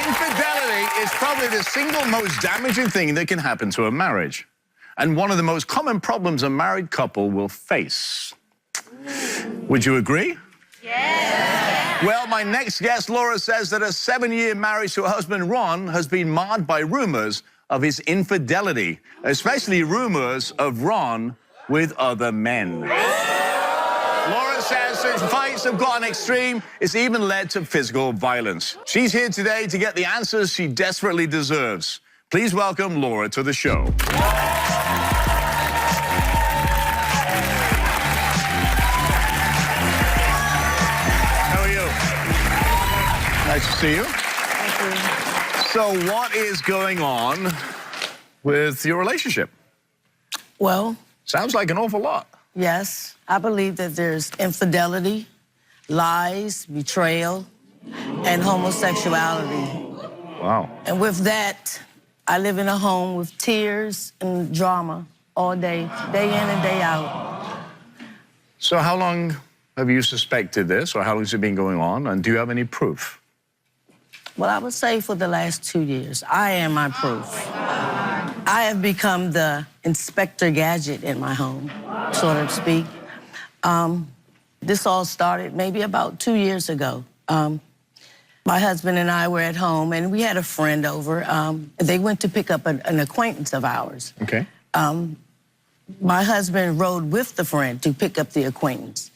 Infidelity is probably the single most damaging thing that can happen to a marriage, and one of the most common problems a married couple will face. Would you agree? Yes. Well, my next guest, Laura, says that a 7-year marriage to her husband, Ron, has been marred by rumors of his infidelity, especially rumors of Ron with other men. Laura says that fights have gotten extreme. It's even led to physical violence. She's here today to get the answers she desperately deserves. Please welcome Laura to the show. How are you? Nice to see you. Thank you. So what is going on with your relationship? Well, Sounds like an awful lot. yes, I believe that there's infidelity, lies, betrayal, and homosexuality. Wow. And with that, I live in a home with tears and drama all day in and day out. So how long have you suspected this, or how long has it been going on, and do you have any proof? Well, I would say for the last 2 years, I am my proof. I have become the Inspector Gadget in my home, so to speak. This all started maybe about 2 years ago. My husband and I were at home, and we had a friend over. They went to pick up an acquaintance of ours. Okay. My husband rode with the friend to pick up the acquaintance.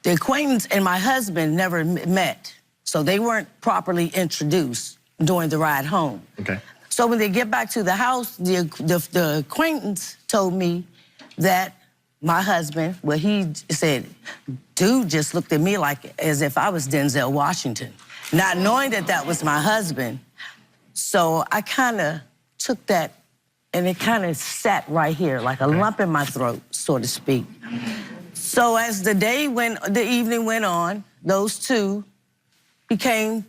The acquaintance and my husband never met, so they weren't properly introduced during the ride home. Okay. So when they get back to the house, the acquaintance told me that my husband, well, he said, dude just looked at me like as if I was Denzel Washington, not knowing that that was my husband. So I kind of took that, and it kind of sat right here, like a lump in my throat, so to speak. So as the evening went on, those two became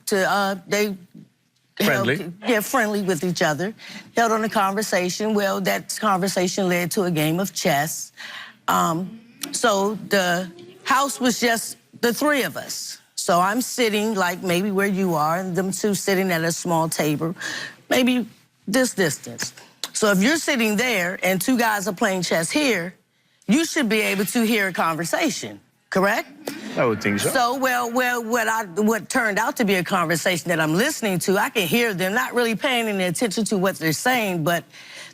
Friendly? friendly with each other, held on a conversation. Well, that conversation led to a game of chess. So the house was just the three of us. So I'm sitting like maybe where you are, and them two sitting at a small table, maybe this distance. So if you're sitting there and two guys are playing chess here, you should be able to hear a conversation, correct? I would think so. So, what turned out to be a conversation that I'm listening to, I can hear them not really paying any attention to what they're saying, but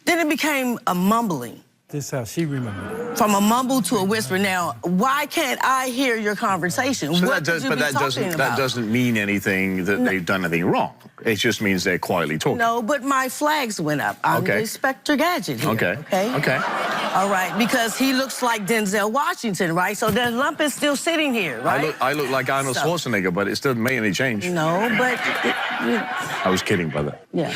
then it became a mumbling. This is how she remembered it. From a mumble to a whisper. Now, why can't I hear your conversation? So What could you be talking that about? doesn't mean anything that they've done anything wrong. It just means they're quietly talking. No, but my flags went up. I'm the Inspector Gadget here. Okay. Okay. All right, because he looks like Denzel Washington, right? So the lump is still sitting here, right? I look like Arnold Schwarzenegger, but it doesn't make any change. No, but I was kidding, brother. yeah.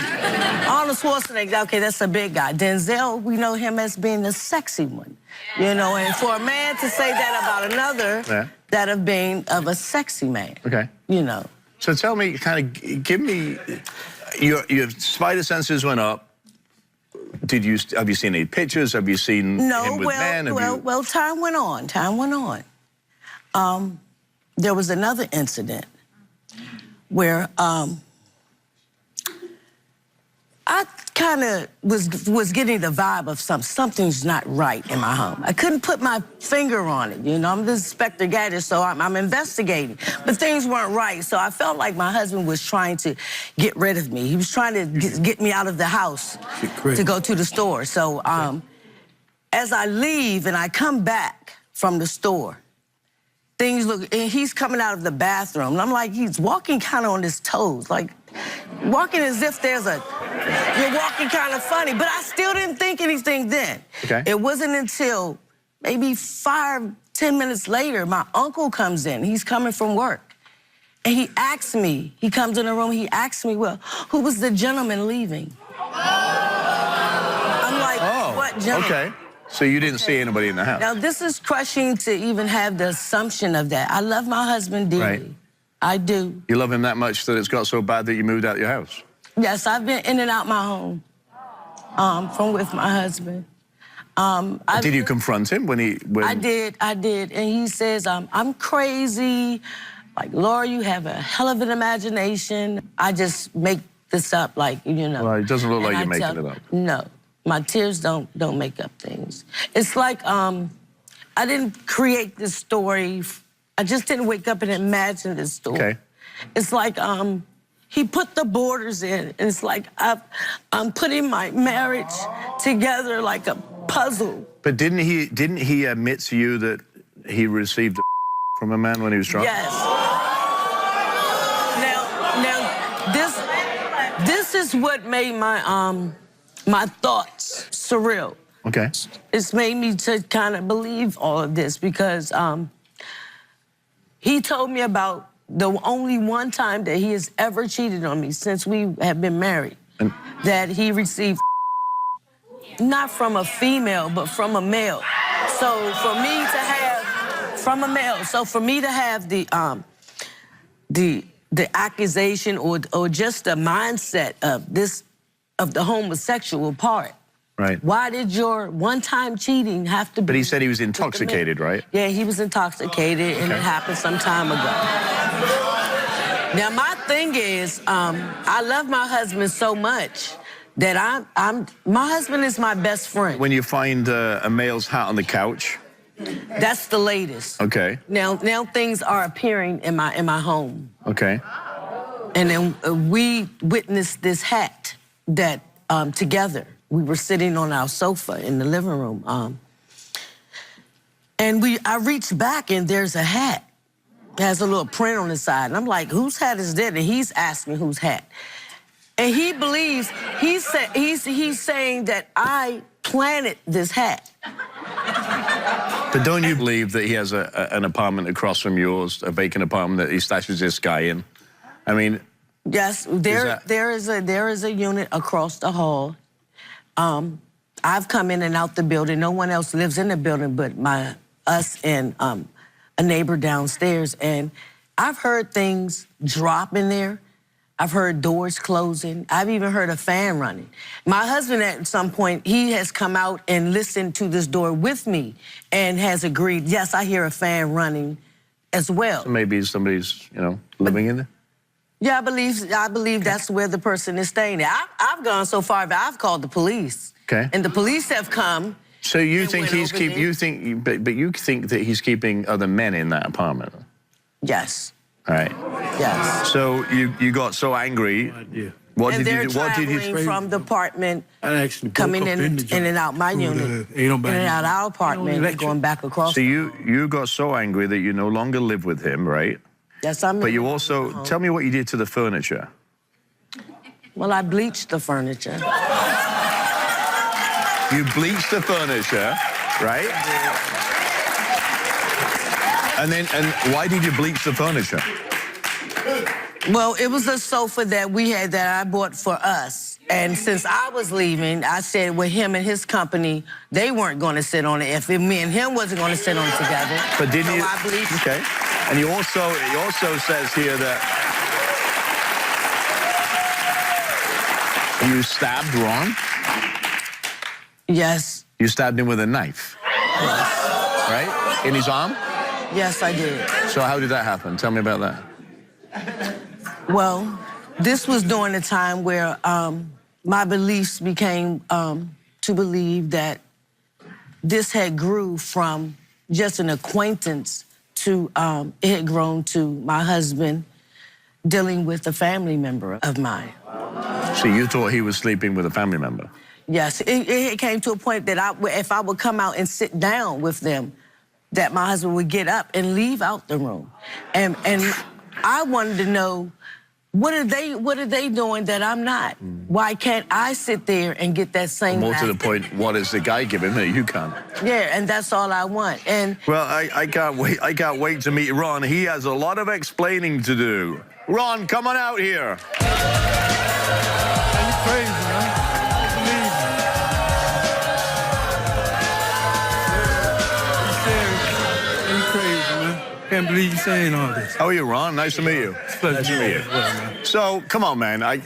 Arnold Schwarzenegger, okay, that's a big guy. Denzel, we know him as being the sexy one, you know, and for a man to say that about another, that of being of a sexy man, you know. So tell me, kind of, give me, your spider senses went up. Have you seen any pictures? Have you seen him with men? Well, time went on. Time went on. There was another incident where I kind of was getting the vibe of something's not right in my home. I couldn't put my finger on it, you know. I'm the Inspector Gadget, so I'm investigating. But things weren't right, so I felt like my husband was trying to get rid of me. He was trying to get me out of the house to go to the store. So as I leave and I come back from the store, things look, and he's coming out of the bathroom, and I'm like, he's walking kind of on his toes, like walking as if you're walking kind of funny, but I still didn't think anything then. It wasn't until maybe 5-10 minutes later, my uncle comes in. He's coming from work, and he asks me, he comes in the room, he asks me, well, who was the gentleman leaving? I'm like, what gentleman? Okay. So you didn't see anybody in the house? Now, this is crushing to even have the assumption of that. I love my husband dearly. Right. I do. You love him that much that it's got so bad that you moved out your house? Yes, I've been in and out my home from with my husband. Did you confront him when he... I did, and he says, I'm crazy. Like, Laura, you have a hell of an imagination. I just make this up, like, you know. Well, it doesn't look And like you're I making it up. No, my tears don't make up things. It's like I didn't create this story. I just didn't wake up and imagine this story. Okay. It's like he put the borders in. And it's like I'm putting my marriage together like a puzzle. But didn't he admit to you that he received from a man when he was drunk? Yes. Now this is what made my thoughts surreal. Okay. It's made me to kind of believe all of this because he told me about the only one time that he has ever cheated on me since we have been married, that he received not from a female, but from a male. So for me to have, from a male, so for me to have the accusation or just the mindset of the homosexual part. Right. Why did your one-time cheating have to be? But he said he was intoxicated, right? Yeah, he was intoxicated, and it happened some time ago. Now, my thing is, I love my husband so much that my husband is my best friend. When you find a male's hat on the couch. That's the latest. Okay. Now things are appearing in my home. Okay. And then we witnessed this hat that together. We were sitting on our sofa in the living room. And I reached back and there's a hat. It has a little print on the side. And I'm like, whose hat is that? And he's asking whose hat. And he believes, he's saying that I planted this hat. But don't you believe that he has an apartment across from yours, a vacant apartment that he stashes this guy in? I mean... Yes, there is a unit across the hall. I've come in and out the building. No one else lives in the building but us and a neighbor downstairs. And I've heard things drop in there. I've heard doors closing. I've even heard a fan running. My husband, at some point, he has come out and listened to this door with me and has agreed, yes, I hear a fan running as well. So maybe somebody's, living in there? Yeah, I believe that's where the person is staying. I've gone so far that I've called the police. Okay. And the police have come. So you think you think that he's keeping other men in that apartment? Yes. All right. Yes. So you got so angry. Yeah. What and did they're you do? What did you traveling from the apartment, coming in and out my unit, in and out our apartment, going back across. So you got so angry that you no longer live with him, right? Yes, I'm. But you also tell me what you did to the furniture. Well, I bleached the furniture. You bleached the furniture, right? And why did you bleach the furniture? Well, it was a sofa that we had that I bought for us. And since I was leaving, I said with him and his company, they weren't going to sit on it if me and him wasn't going to sit on it together. But didn't you? I bleached. Okay. And he also says here that you stabbed Ron? Yes. You stabbed him with a knife? Yes. Right? In his arm? Yes, I did. So how did that happen? Tell me about that. Well, this was during a time where my beliefs became to believe that this had grew from just an acquaintance to, it had grown to my husband dealing with a family member of mine. So you thought he was sleeping with a family member? Yes, it came to a point that if I would come out and sit down with them, that my husband would get up and leave out the room. And I wanted to know, what are they doing that I'm not? Why can't I sit there and get that same... More to the point, what is the guy giving that you can't? Yeah, and that's all I want. And well, I can't wait. I can't wait to meet Ron. He has a lot of explaining to do. Ron, come on out here. You're crazy, man. Can't believe you're saying all this. How are you, Ron? Nice to meet you. Nice to meet you. Well, man. So, come on, man. I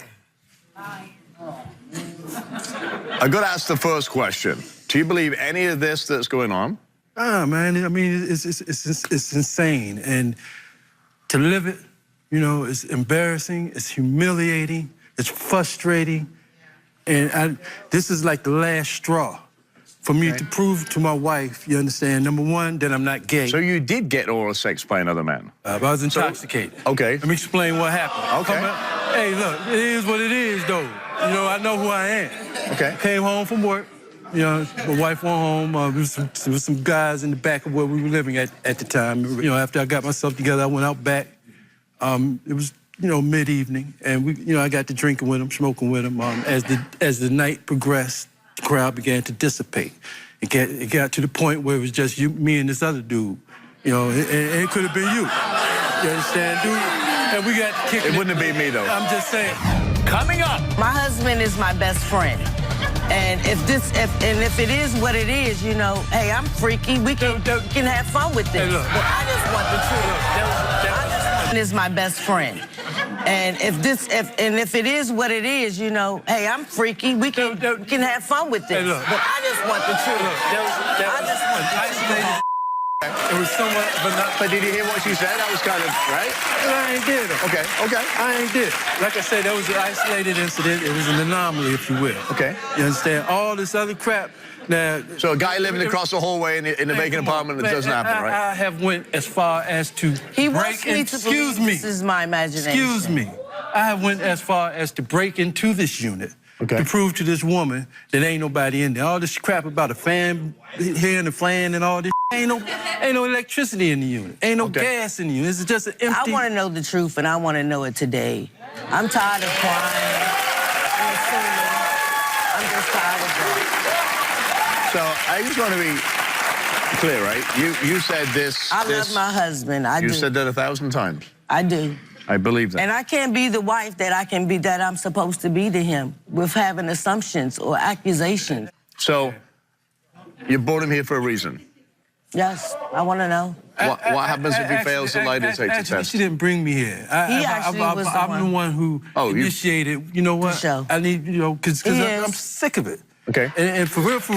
got to ask the first question. Do you believe any of this that's going on? Man. I mean, it's insane. And to live it, you know, is embarrassing, it's humiliating, it's frustrating. And this is like the last straw for me to prove to my wife, you understand, number one, that I'm not gay. So you did get oral sex by another man? I was intoxicated. Okay. Let me explain what happened. Okay. Hey, look, it is what it is, though. You know, I know who I am. Okay. Came home from work. You know, my wife went home. There was some guys in the back of where we were living at the time. You know, after I got myself together, I went out back. It was, you know, mid-evening, and I got to drinking with them, smoking with them. As the night progressed, the crowd began to dissipate. It got to the point where it was just me and this other dude. You know, and it could have been you. You understand, dude? And we got to kick it. It wouldn't have been me, though. I'm just saying. Coming up. My husband is my best friend. And if it is what it is, you know, hey, I'm freaky. We can have fun with this. Hey, look. But I just want the truth. Is my best friend. And if it is what it is, you know, hey, I'm freaky. We can have fun with this. Hey, look. But I just want the truth. I just want the truth. It was somewhat, But did you hear what she said? That was kind of, right? I ain't did it. Okay. I ain't did it. Like I said, that was an isolated incident. It was an anomaly, if you will. Okay. You understand? All this other crap. Now, So a guy living across the hallway in a vacant apartment, it doesn't happen, right? I have went as far as to He break wants me to excuse believe me. this is my imagination. Excuse me. I have went as far as to break into this unit. Okay. To prove to this woman that ain't nobody in there. All this crap about a fan here and the fan and all this. Ain't no electricity in the unit. Ain't no gas in the unit. It's just an empty. I want to know the truth, and I want to know it today. I'm tired of crying. I'm just tired of crying. So I just want to be clear, right? You said this. I love my husband. I do. You said that 1,000 times. I do. I believe that. And I can't be the wife that I'm supposed to be to him with having assumptions or accusations. So you brought him here for a reason. Yes, I want to know. What happens if he fails the lie detector test? She didn't bring me here. He was the I'm one. the one who initiated. You know what? Show. I need, you know, because I'm sick of it. Okay. And for real, this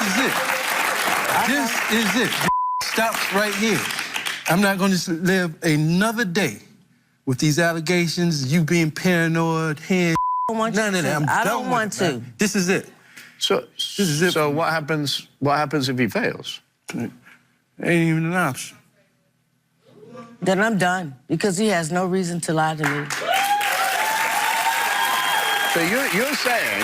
is it. This is it. Stop right here. I'm not going to live another day with these allegations, you being paranoid, none of that. I don't want to. This is it. So what happens if he fails? Ain't even an option. Then I'm done because he has no reason to lie to me. So you're saying,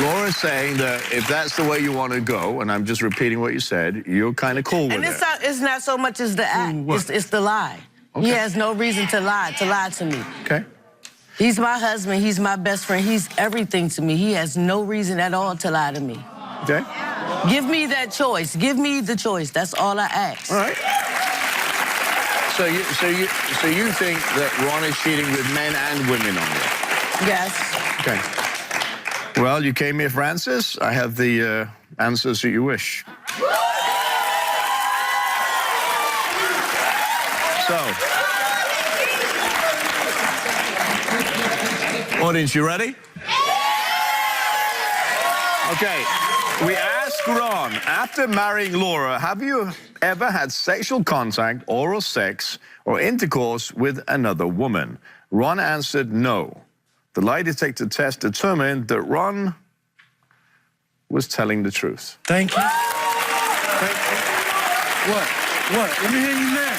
Laura's saying that if that's the way you want to go, and I'm just repeating what you said, you're kind of cool with and it. it's not so much as the act, it's the lie. Okay. He has no reason to lie to me. Okay. He's my husband, he's my best friend, he's everything to me. He has no reason at all to lie to me. Okay. Give me that choice. Give me the choice. That's all I ask. All right. So you think that Ron is cheating with men and women on you? Yes. Okay. Well, you came here for answers. I have the answers that you wish. So, audience, you ready? Okay. We asked Ron, after marrying Laura, have you ever had sexual contact, oral sex, or intercourse with another woman? Ron answered no. The lie detector test determined that Ron was telling the truth. Thank you. What? Let me hear you now.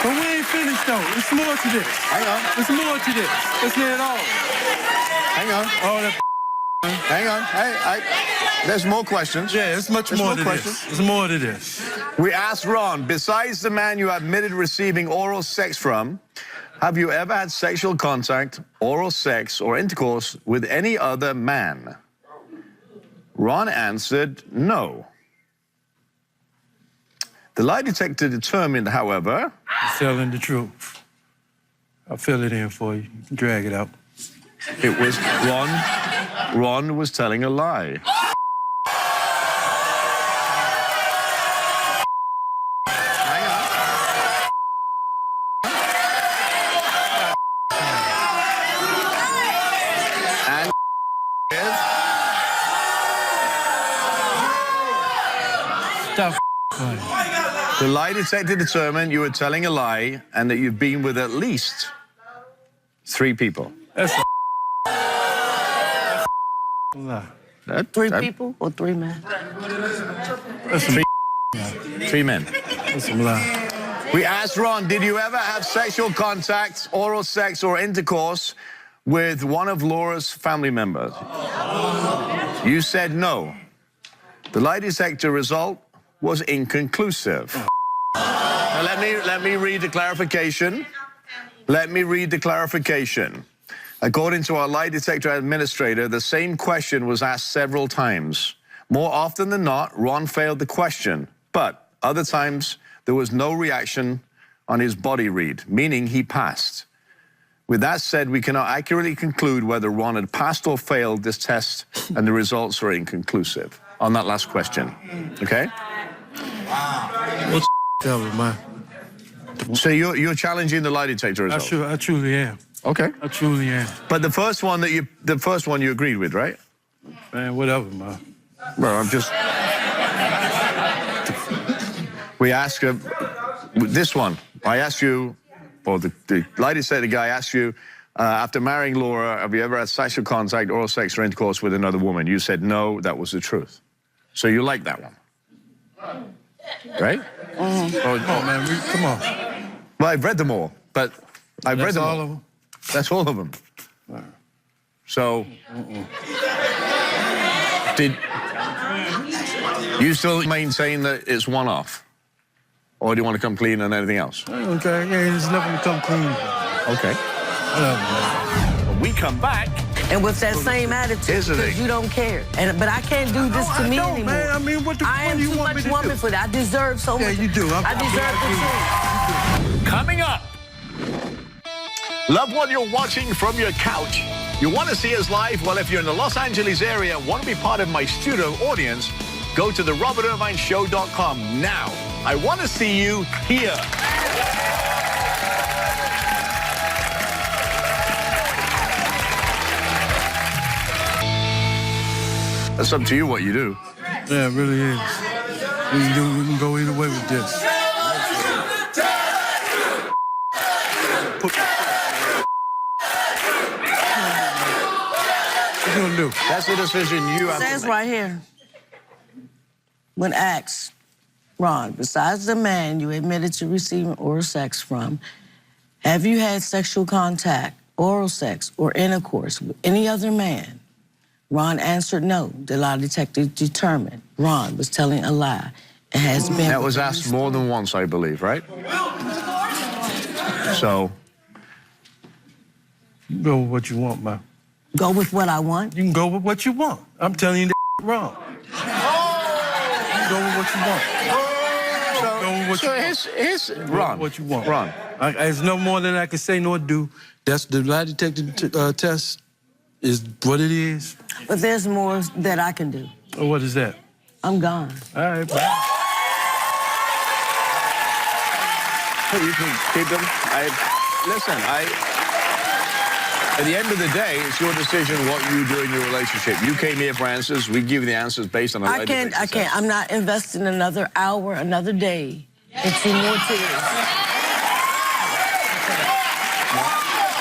But we ain't finished, though. There's more to this. Hang on. There's more to this. Let's hear it all. Hang on. All that. Hang on. Hey, there's more questions. Yeah, there's much more to this. There's more to this. We asked Ron, besides the man you admitted receiving oral sex from, have you ever had sexual contact, oral sex, or intercourse with any other man? Ron answered no. The lie detector determined, however... You're telling the truth. I'll fill it in for you. You can drag it out. It was Ron was telling a lie. Stop The lie detector determined you were telling a lie and that you've been with at least 3 people. That's a lie. Three people or 3 men? That's a 3 men. That's a lie. We asked Ron, did you ever have sexual contact, oral sex, or intercourse with one of Laura's family members? You said no. The lie detector result was inconclusive. Now let me read the clarification. Let me read the clarification. According to our lie detector administrator, the same question was asked several times. More often than not, Ron failed the question, but other times there was no reaction on his body read, meaning he passed. With that said, we cannot accurately conclude whether Ron had passed or failed this test, and the results are inconclusive on that last question. Okay? What's covered, man? So you're challenging the lie detector result? I truly am. Okay. I truly am. But the first one you agreed with, right? Man, whatever, man. Well, I'm just. We asked this one. I asked you, or the lie detector guy asked you, after marrying Laura, have you ever had sexual contact, oral sex, or intercourse with another woman? You said no, that was the truth. So you like that one, right? Oh, come on, man. Come on. Well, I've read them all, but I've read them all of them? That's all of them. So, did you still maintain that it's one-off? Or do you want to come clean on anything else? Okay, yeah, there's nothing to come clean. Okay. Whatever, man. When we come back, And with that same attitude, Here's the because thing. you don't care. But I can't do this to me anymore. Man. I mean, what do you want me to I am too much woman do? for that. I deserve so much. Yeah, you do. I deserve the truth. coming up. Love what you're watching from your couch. You want to see us live? Well, if you're in the Los Angeles area and want to be part of my studio audience, go to therobertirvineshow.com now. I want to see you here. That's up to you what you do. Yeah, it really is. We can go either way with this. What you gonna do? That's the decision you have It to says make. right here, when asked, Ron, besides the man you admitted to receiving oral sex from, have you had sexual contact, oral sex, or intercourse with any other man? Ron answered no. The lie detector determined Ron was telling a lie and has been... That was asked more than once, I believe, right? So, You go with what you want, man. Go with what I want? You can go with what you want. I'm telling you that wrong. You can go with what you want. Go with what you want. here's Ron. What you want. Ron. There's no more than I can say nor do. That's the lie detector test is what it is. But there's more that I can do. What is that? I'm gone. All right, bye. Hey, you can keep them. At the end of the day, it's your decision what you do in your relationship. You came here for answers. We give you the answers based on a lie detector I can't. I'm not investing another hour, another day into more tears.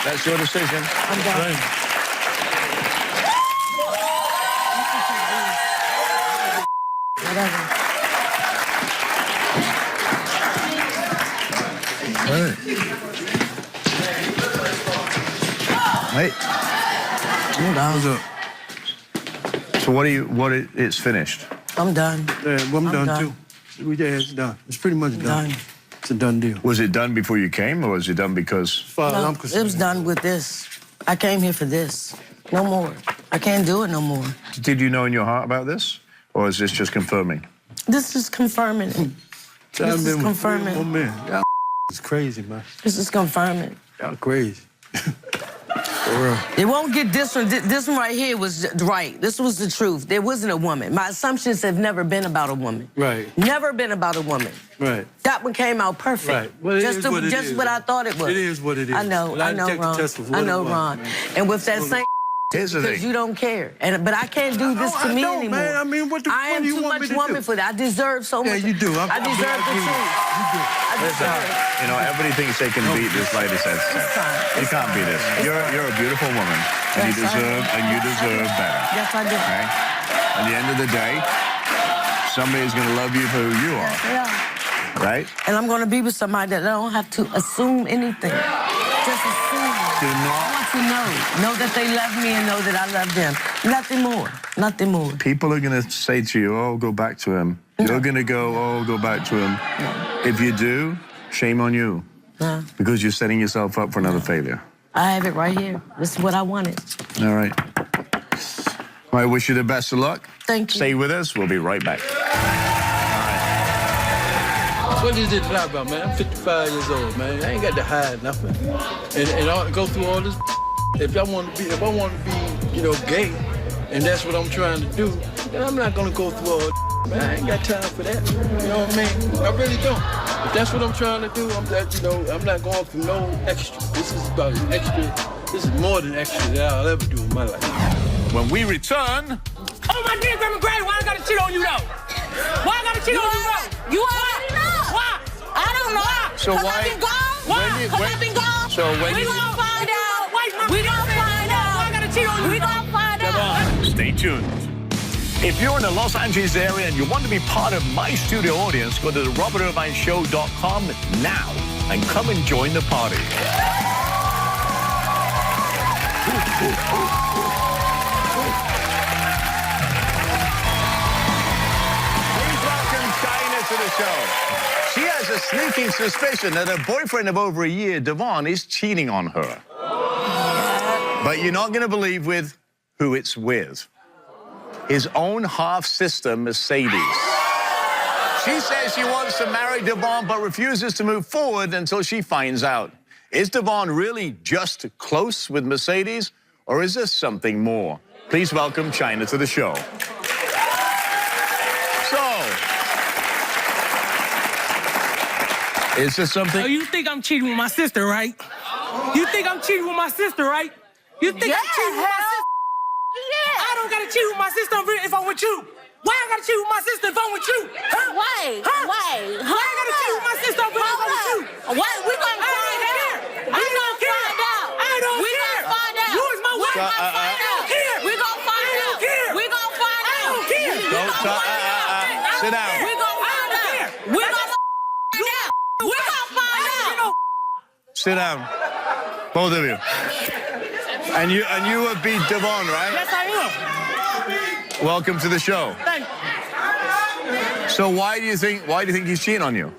That's your decision. I'm done. Right. Whatever. Hey. I'm done. What's up? So it's finished. I'm done. Yeah, well, I'm done, done. too. Yeah, it's done. It's pretty much done. Done. It's a done deal. Was it done before you came, or was it done because... As far as No, I'm it concerned. was done with this. I came here for this. No more. I can't do it no more. Did you know in your heart about this, or is this just confirming? This is confirming it. This is confirming. Oh, man. Y'all is crazy, man. This is confirming. Y'all crazy. For real. It won't get this one. This one right here was right. This was the truth. There wasn't a woman. My assumptions have never been about a woman. Right. Never been about a woman. Right. That one came out perfect. Right. Well, it just is what it just is. what I thought it was. It is what it is. I know, Lie detector Ron. test was I what know, it was, Ron. man. And with that same Here's the because thing. you don't care. But I can't do this to I me don't, anymore. man. I mean, what do I am you too want me much to woman do? for that. I deserve so much. Yeah, you do. I deserve the truth. You do. I deserve it. You know, everybody thinks they can beat this lady says. It's fine. You can't beat this. You're a beautiful woman. And Yes, you deserve better. Yes, I do. Okay? At the end of the day, somebody's going to love you for who you are. Yeah. Right? And I'm going to be with somebody that I don't have to assume anything. Just assume. Do I not. want to know that they love me and know that I love them. Nothing more. Nothing more. People are going to say to you, oh, go back to him. You're going to go, oh, go back to him. If you do, shame on you. Because you're setting yourself up for another failure. I have it right here. This is what I wanted. All right. I wish you the best of luck. Thank you. Stay with us. We'll be right back. What is it about, man? I'm 55 years old, man. I ain't got to hide nothing. And I'll go through all this. If I want to be, you know, gay, and that's what I'm trying to do, then I'm not gonna go through all this. Man, I ain't got time for that. You know what I mean? I really don't. If that's what I'm trying to do, I'm not going for no extra. This is about extra. This is more than extra that I'll ever do in my life. When we return, Oh, my dear Grandma Granny, why I gotta cheat on you, though? Why I gotta cheat on you, though? You already know. Why? I don't know. So Cause why- I've been gone. when- Cause I've been gone. so when we you- gonna find out. Wait, We gonna find out. Why I gotta cheat on you? We gonna find out. stay tuned. If you're in the Los Angeles area and you want to be part of my studio audience, go to the RobertIrvineShow.com now and come and join the party. Please welcome China to the show. She has a sneaking suspicion that her boyfriend of over a year, Devon, is cheating on her. But you're not going to believe with who it's with. His own half-sister, Mercedes. She says she wants to marry Devon but refuses to move forward until she finds out. Is Devon really just close with Mercedes, or is there something more? Please welcome China to the show. So, is there something? Oh, you think I'm cheating with my sister, right? You think I'm cheating with my sister, right? You think I'm cheating with my sister? I don't gotta cheat with my sister if I'm with you. Why I gotta cheat with my sister if I'm with you? Huh? Wait. Huh? Wait. Why I gotta cheat with my sister if I'm with you? Wait. We gonna find out. We gonna find out. I don't We care. gonna find out. You is my wife. We gonna find out. care. We gonna find I don't out. care. We gonna find I out. don't care. We Don't gonna talk- find out. sit down. We gonna find I don't out. care. We gonna find out. We gonna find out. Sit down. Both of you. And you would be Devon, right? Yes, I am. Welcome to the show. Thank you. So why do you think he's cheating on you?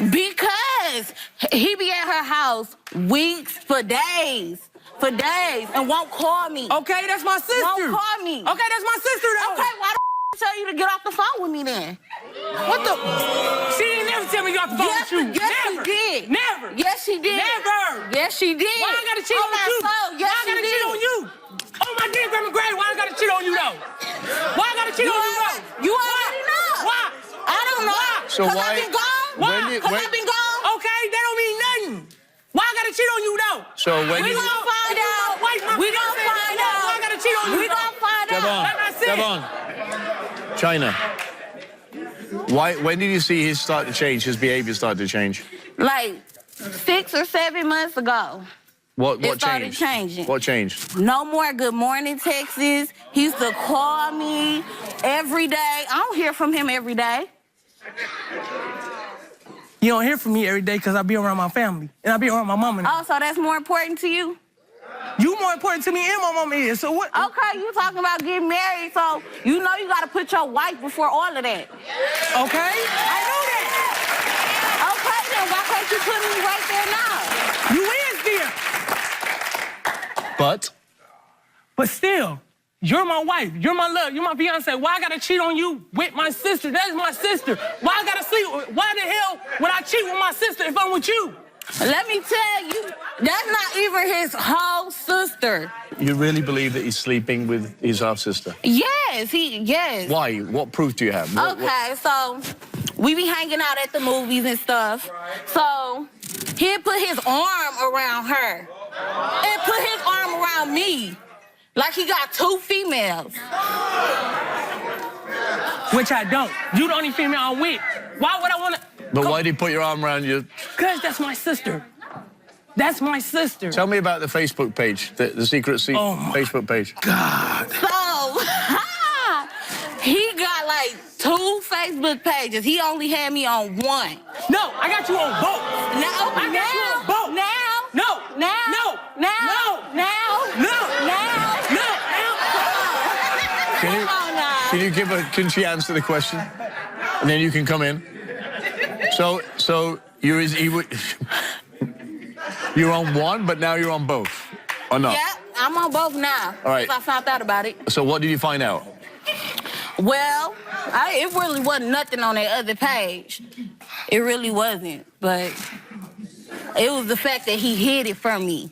Because he be at her house weeks for days, and won't call me. Okay, that's my sister. Won't call me. Okay, that's my sister, though. Okay, why the tell you to get off the phone with me then? What the? She didn't never tell me you off the phone Yes, with you. yes, Never. she did. Never. Yes, she did. Never. Yes, she did. Why I gotta cheat on my you? soul, yes, Why I gotta she cheat did. on you? Oh, my dear Grandma Granny, why I gotta cheat on you, though? Why I gotta cheat on you, though? You already know. Why? I don't know. Why? So Cause why- I've been gone. Why? Cause I've been gone. Okay, that don't mean nothing. Why I gotta cheat on you, though? So when We you... gonna find out. We gonna find out. Why I gotta cheat on you, We though? gonna find out. Devon. China. When did you see his start to change, his behavior start to change? Like 6 or 7 months ago. What It started changed? changing. What changed? No more good morning texts. He used to call me every day. I don't hear from him every day. You don't hear from me every day because I be around my family and I be around my mama. Oh, so that's more important to you? You more important to me and my mama is. So what? Okay, you talking about getting married, so you know you gotta put your wife before all of that. Okay, I know that. Okay, then why can't you put me right there now? You is there. But still, you're my wife. You're my love. You're my fiance. Why I gotta cheat on you with my sister? That is my sister. Why I gotta sleep? Why the hell would I cheat with my sister if I'm with you? Let me tell you, that's not even his whole sister. you really believe that he's sleeping with his half-sister? Yes. Why? What proof do you have? Okay, so we be hanging out at the movies and stuff. So he'd put his arm around her and put his arm around me. Like he got 2 females. Which I don't. You the only female I'm with. Why would I want to? But why did he put your arm around you? Because that's my sister. That's my sister. Tell me about the Facebook page, the secret Oh my Facebook page. God. So, he got like 2 Facebook pages. He only had me on 1. No, I got you on both. Now, I got you on both. Now, No. now, No. now, No. now, No. now. No. Can you, Come on now. can she answer the question? And then you can come in. So you're you're on 1, but now you're on both, or not? Yeah, I'm on both now. All right. 'Cause I found out about it. So what did you find out? Well, it really wasn't nothing on that other page. It really wasn't. But it was the fact that he hid it from me.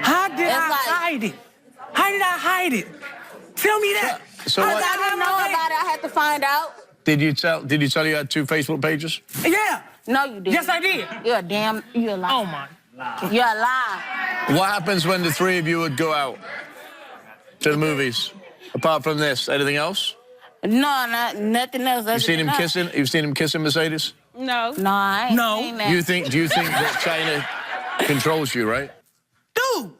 How did It's I like- hide it? How did I hide it? Tell me that. So How what- did I didn't know about it. I had to find out. Did you tell you had 2 Facebook pages? Yeah. No, you didn't. Yes, I did. You're a lie. Oh my. You're a lie. What happens when the 3 of you would go out to the movies? Apart from this, anything else? No, nothing else. You've seen him kissing? You've seen him kissing Mercedes? No, I ain't No. seen that. Do you think that China controls you, right? Dude,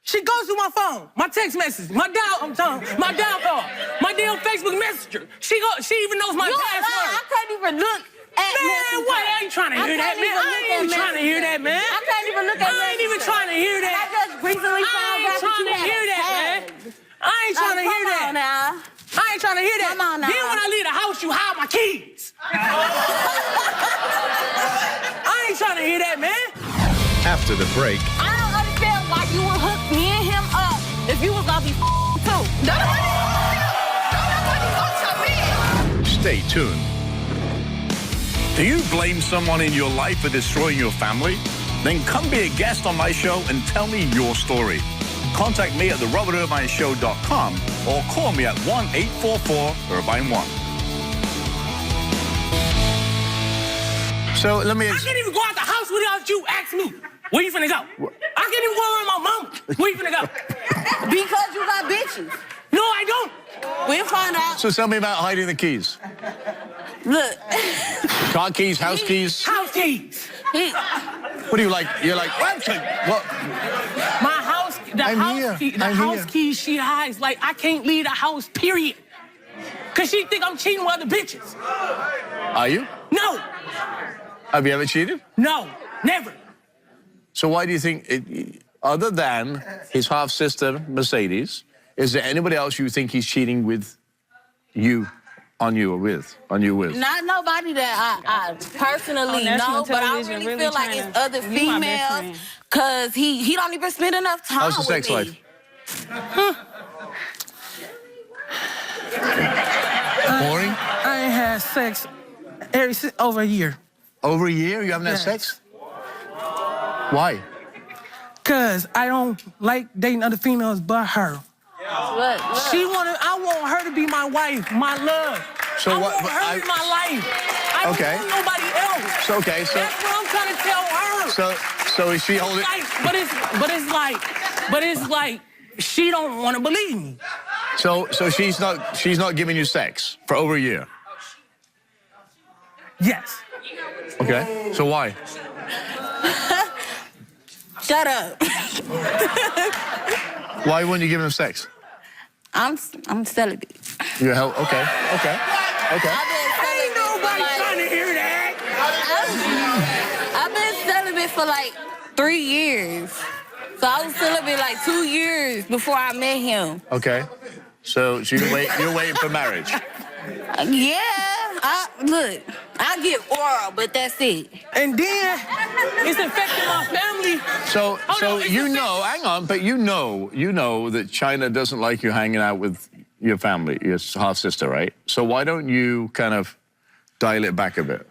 she goes through my phone, my text messages, my dial call, my damn Facebook Messenger. She even knows my You a lie. password. I can't even look at Man, what? I ain't trying to hear that, man. I ain't even trying to hear that, man. I can't even look at I ain't even Messenger. trying to hear I that. just recently I found ain't out that trying you to had hear a that, man. tag. I ain't trying to hear Come that. on now. I ain't trying to hear that. Come on now. Then when I leave the house, you hide my keys. I ain't trying to hear that, man. After the break, I don't understand why you would hook me and him up if you was gonna be too. Don't nobody want your man. stay tuned. Do you blame someone in your life for destroying your family? Then come be a guest on my show and tell me your story. Contact me at therobertirvineshow.com or call me at 1-844-IRVINE1. So let me... I can't even go out the house without you ask me. Where you finna go? I can't even go around my mama. Where you finna go? Because you got bitches. No, I don't. We'll find out. So tell me about hiding the keys. Look, Car keys, house keys. House keys. he, What do you like? You're like, what? My house, the I'm house here. key, the I'm house here. keys she hides. Like I can't leave the house, period. Cause she think I'm cheating with other bitches. Are you? No, Have you ever cheated? no, never. So why do you think, other than his half-sister, Mercedes, is there anybody else you think he's cheating with you, on you with? not nobody that I personally national know, but I television, really really feel like trying it's to- other you my best females. friend. Cause he don't even spend enough time How's the with sex me. life? Boring? I ain't had sex over a year. Over a year you haven't had Yes. sex? Why? Cause I don't like dating other females but her. Look. I want her to be my wife, my love. So I what- want her to be my life. I don't Okay. want nobody else. So, okay, so, That's what I'm trying to tell her. so is she holding... But it's like she don't want to believe me. So she's not giving you sex for over a year? Yes. Okay, so why? Shut up. Why wouldn't you give him sex? I'm celibate. You're okay. I've been Ain't celibate for nobody like, trying to hear that. I've been celibate for like 3 years. So I was celibate like 2 years before I met him. Okay. So you're waiting for marriage. Yeah, look, I get oral, but that's it. And then it's affecting my family. So it's you a know, hang on, but you know that China doesn't like you hanging out with your family, your half sister, right? So why don't you kind of dial it back a bit?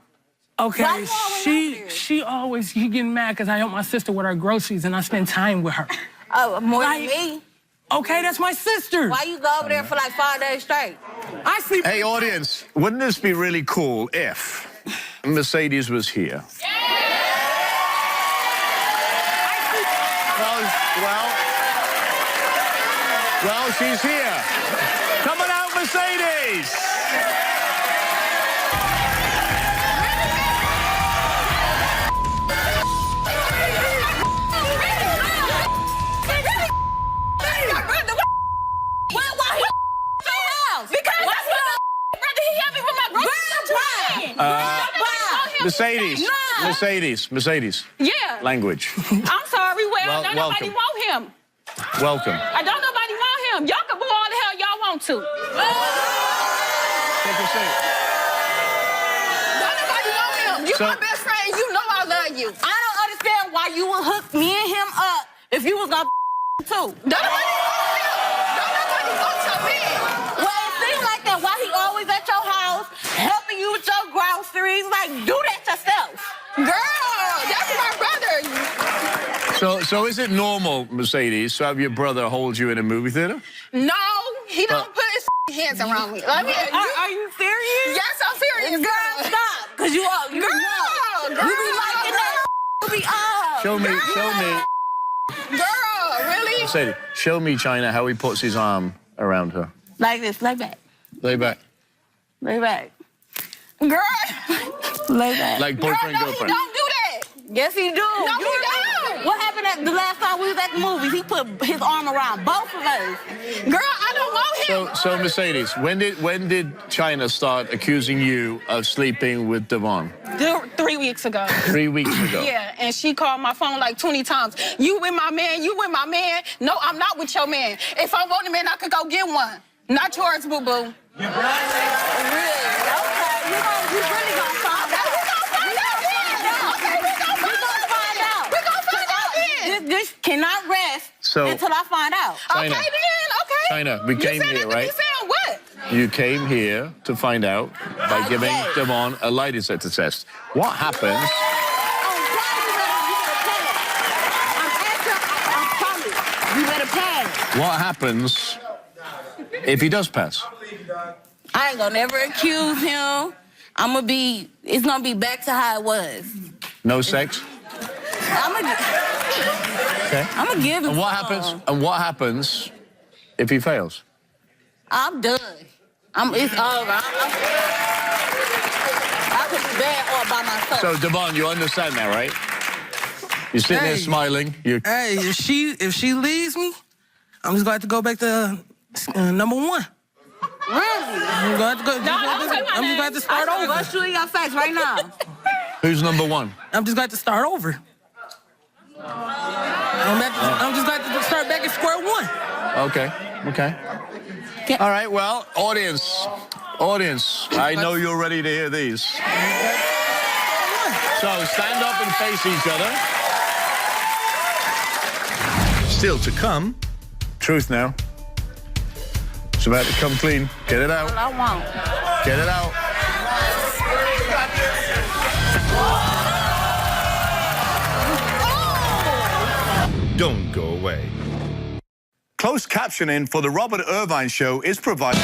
Okay, Why you always she always getting mad because I help my sister with her groceries and I spend time with her. Oh, more than Like- me. Okay, that's my sister. Why you go over there for like 5 days straight? I sleep. Hey, audience, wouldn't this be really cool if Mercedes was here? Well, she's here. Come on out, Mercedes. Mercedes. Nah. Mercedes. Yeah. Language. I'm sorry. Well, don't welcome. nobody want him. Welcome. I don't nobody want him. Y'all can boo all the hell y'all want to. Take a seat. Don't nobody want him. You So- my best friend. You know I love you. I don't understand why you would hook me and him up if you was gonna too. Don't nobody want him. Don't nobody want your man. Well, it seems like that. Why he always at your house, helping you with your groceries? Like, do that yourself. Girl, that's my brother. So is it normal, Mercedes, to have your brother hold you in a movie theater? No, he don't put his hands around me. Are you serious? Yes, I'm serious. Girl, stop. Cause you are. You Girl, know. girl. You be liking that. You be up. Show me. Girl, really? Mercedes, show me, China, how he puts his arm around her. Like this. Lay back. Lay back. Lay back. Girl. Lay back. Like Girl, boyfriend, no, he girlfriend. don't do that. Yes, he do. No, he don't. What happened at the last time we was at the movies? He put his arm around both of us. Girl, I don't want him. So Mercedes, when did China start accusing you of sleeping with Devon? 3 weeks ago. 3 weeks ago. Yeah, and she called my phone like 20 times. You with my man, you with my man. No, I'm not with your man. If I want a man, I could go get one. Not yours, boo-boo. Really? Okay. You really gonna find out. We gonna find out then. Okay, we gonna find out. We gonna find out then. This cannot rest So- until I find out. China. Okay then, okay. China, we came you here, right? You saying what? You came here to find out by giving Okay. Devon a lie detector test. What happens? You better pass. What happens if he does pass? I ain't gonna never accuse him. It's gonna be back to how it was. No sex? I'm gonna give him And what some. happens? And what happens if he fails? I'm done. It's over. I could be bad all by myself. So Devon, you understand that, right? You're sitting there Hey. smiling. You Hey, if she leaves me, I'm just going to have to go back to number one. Really? I'm going to go. don't say my I'm just going to name. have to start I over. rush you in your face right now. Who's number one? I'm just going to start over. I'm just going to start back at square one. Okay. All right. Well, audience, I know you're ready to hear these. So stand up and face each other. Still to come. Truth now. It's about to come clean. Get it out. I won't. Get it out. Don't go away. Closed captioning for the Robert Irvine Show is provided.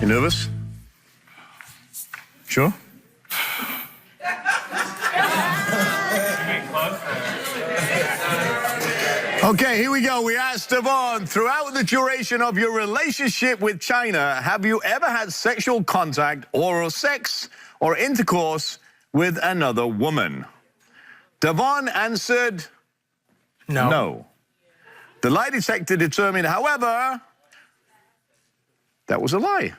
You nervous? Sure? Okay, here we go. We asked Devon, throughout the duration of your relationship with China, have you ever had sexual contact, oral sex, or intercourse with another woman? Devon answered no. The lie detector determined, however, that was a lie.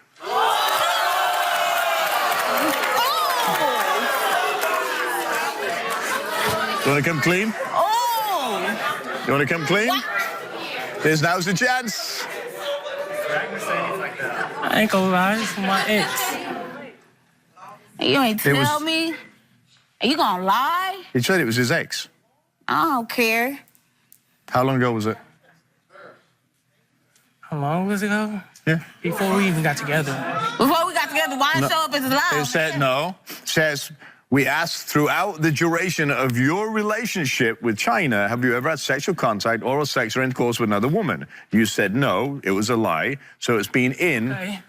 You want to come clean? Oh! You want to come clean? Now's the chance. I ain't gonna lie, it's my ex. You ain't It was- tell me? Are you gonna lie? He said it was his ex. I don't care. How long ago was it? How long was it ago? Yeah. Before we even got together. Before we got together, why show up as a lie? It said no. It says, we asked throughout the duration of your relationship with China, have you ever had sexual contact, oral sex, or intercourse with another woman? You said no, it was a lie. So it's been in. Hey,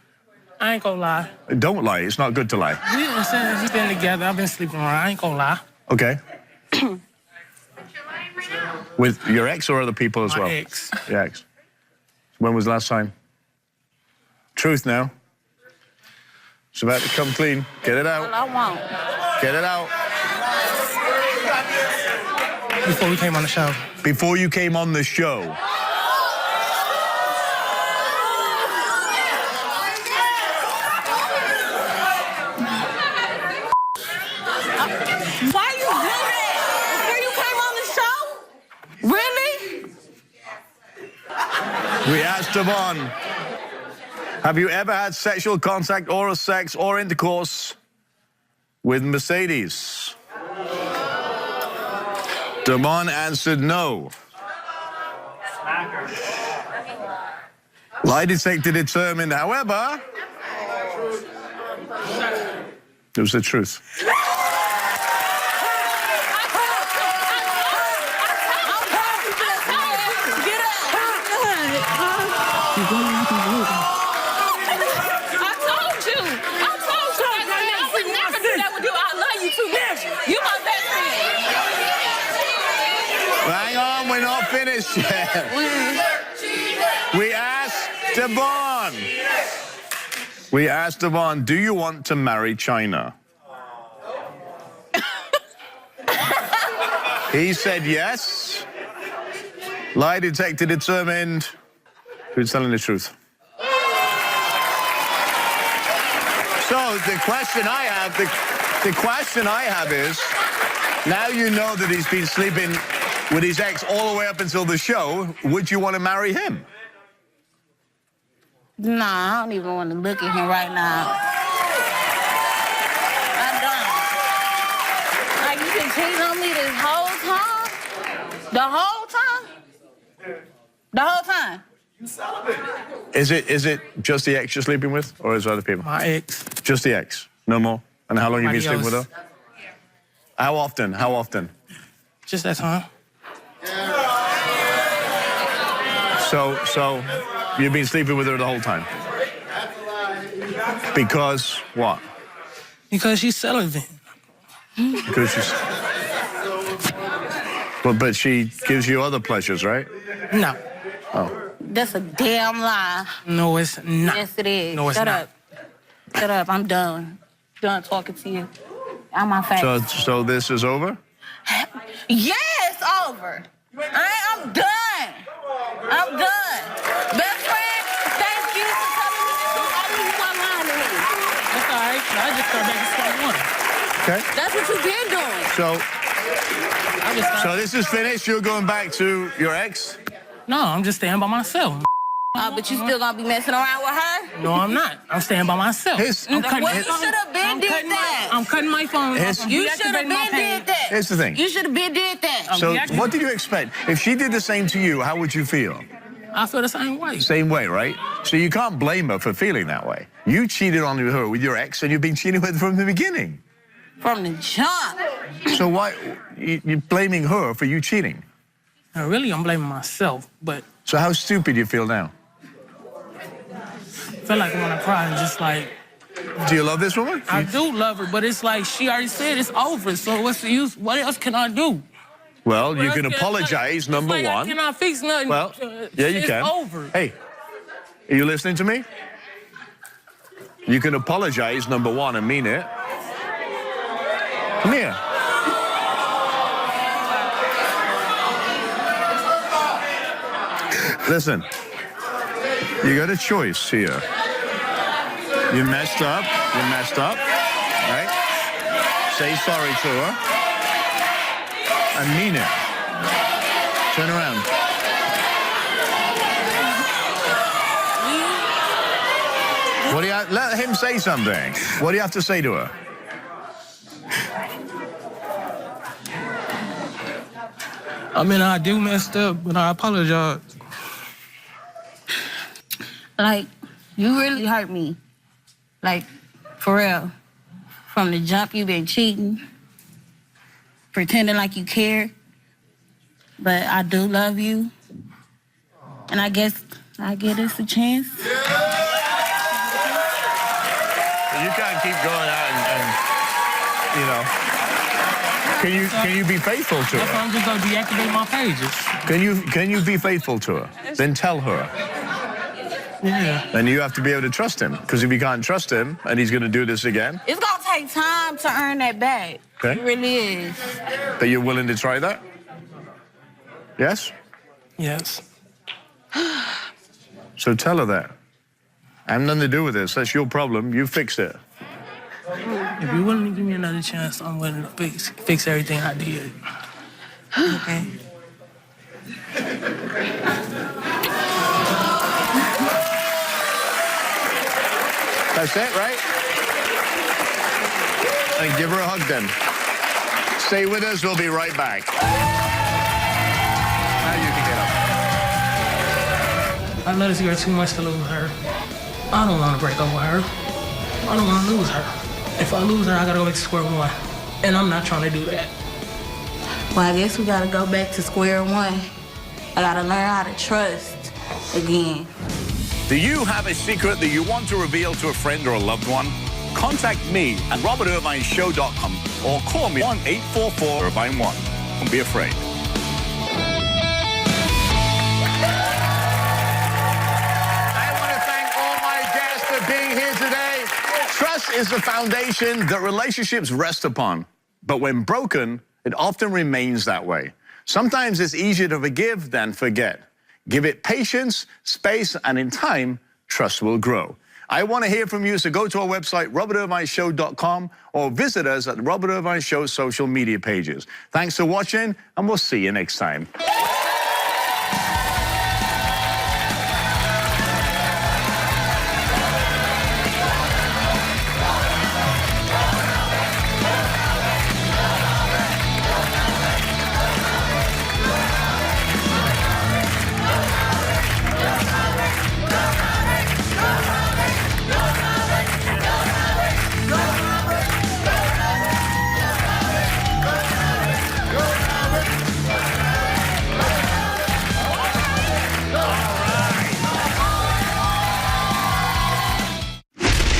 I ain't gonna lie. Don't lie, it's not good to lie. We've been together. I've been sleeping around. I ain't gonna lie. Okay. With your ex or other people as My well? ex. Your ex. When was the last time? Truth now. It's about to come clean. Get it Well, out. I won't. Get it out. Before we came on the show. Before you came on the show. Why you do that? Before you came on the show? Really? We asked Devon, have you ever had sexual contact, oral sex, or intercourse with Mercedes? Devon answered no. Lie detector determined, however, it was the truth. I told you. I would never do that with you. I love you too much. You my best friend. Hang on, we're not finished yet. We asked Devon. We asked Devon, do you want to marry China? He said yes. Lie detector determined who's telling the truth. So the question I have is, now you know that he's been sleeping with his ex all the way up until the show, would you want to marry him? Nah, I don't even want to look at him right now. I don't. Like, you been cheating on me this whole time? The whole time? The whole time? Is it just the ex you're sleeping with, or is there other people? My ex. Just the ex, no more. And how long have you been sleeping Nobody with her? How often? How often? Just that time. So you've been sleeping with her the whole time? Because what? Because she's celibate. Because she's. But she gives you other pleasures, right? No. Oh. That's a damn lie. No, it's not. Yes, it is. No, it's Shut not. up. Shut up. I'm done. Done talking to you. I'm my face. So this is over? Yeah, it's over. I'm done. I'm done. Best friend, thank you for telling me the truth. I knew you weren't lying to me. That's all right. I just started back to square one. Okay. That's what you've been doing. So this is finished. You're going back to your ex? No, I'm just staying by myself. But you still gonna be messing around with her? No, I'm not. I'm staying by myself. I'm Well, you should have been did that. I'm cutting my phone off. I'm You should have deactivating my been page. did that. Here's the thing. You should have been did that. So deactivating- what did you expect? If she did the same to you, how would you feel? I feel the same way. Same way, right? So you can't blame her for feeling that way. You cheated on her with your ex, and you've been cheating with her from the beginning. From the jump. So why you're blaming her for you cheating? Now, really, I'm blaming myself, but So how stupid do you feel now? I feel like I want to cry and just like, Do you love this woman? I do love her, but it's like she already said it's over, so what's the use? What else can I do? Well, you What can else apologize, it's number like one. I cannot fix nothing. Well, yeah, you it's can. over. Hey, are you listening to me? You can apologize, number one, and mean it. Come here. Listen, you got a choice here. You messed up, right? Say sorry to her and mean it. Turn around. What do you have, let him say something. What do you have to say to her? I mean, I do messed up, but I apologize. Like, you really hurt me. Like, for real. From the jump, you been cheating, pretending like you care. But I do love you. And I guess I give this a chance. You can't keep going out and you know. Can you be faithful to That's why her? I'm just gonna deactivate my pages. Can you be faithful to her? Then tell her. Yeah. Then you have to be able to trust him. Because if you can't trust him and he's going to do this again, It's gonna take time to earn that back. Okay. It really is. that you're willing to try that? Yes? Yes. So tell her that. I have nothing to do with this. That's your problem. You fix it. If you're willing to give me another chance, I'm willing to fix everything I did. Okay. That's it, right? And give her a hug then. Stay with us. We'll be right back. Now you can get up. I love this girl too much to lose her. I don't want to break up with her. I don't want to lose her. If I lose her, I gotta go back to square one. And I'm not trying to do that. Well, I guess we gotta go back to square one. I gotta learn how to trust again. Do you have a secret that you want to reveal to a friend or a loved one? Contact me at robertirvineshow.com or call me 1-844-IRVINE1. Don't be afraid. I want to thank all my guests for being here today. Trust is the foundation that relationships rest upon. But when broken, it often remains that way. Sometimes it's easier to forgive than forget. Give it patience, space, and in time, trust will grow. I want to hear from you, so go to our website, robertirvineshow.com, or visit us at the Robert Irvine Show social media pages. Thanks for watching, and we'll see you next time.